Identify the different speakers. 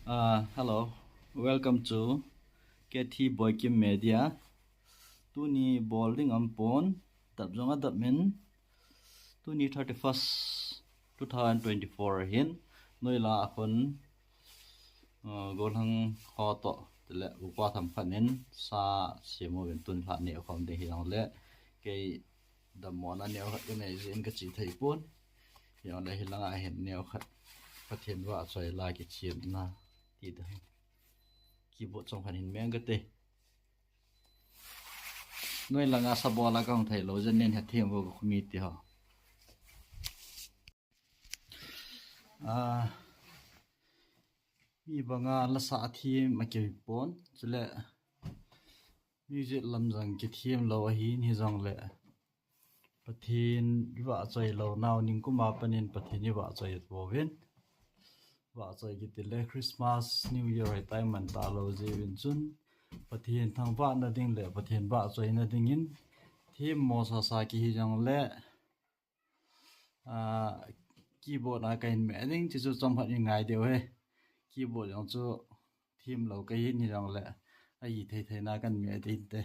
Speaker 1: Hello, welcome to KT Boy Kim Media. Tuni bowling ampon tapjonga tapmin tuni 31st 2024 hin noila akon golhang hoto tele ukwa tham phanin sa semo ben tun pha ne khom de hiang le ke damona ne khat ne jin ka chi thai pon hiang le hilanga hen ne khat pathen wa choi la ki chim na ti da keyboard trong phanin meng ka te noi langa sabola kang thai lo jen nen ha them wo khumi ti ha mi banga la sa thi ma ke pon chule music lamjang ki thim lo hi ni jong le pathin wa choi lo naw ning kuma panin pathin ni wa choi bo wen wa choi ki ti le Christmas New Year ai time man ta lo je win chun pathin thang wa na ding le pathin ba choi na ding in thim mo sa ki hi jong le keyboard na kain me ding chi chu chom phat ni ngai deu he keyboard yong chu thim lo kai ni jong le ai thei thei na kan me te te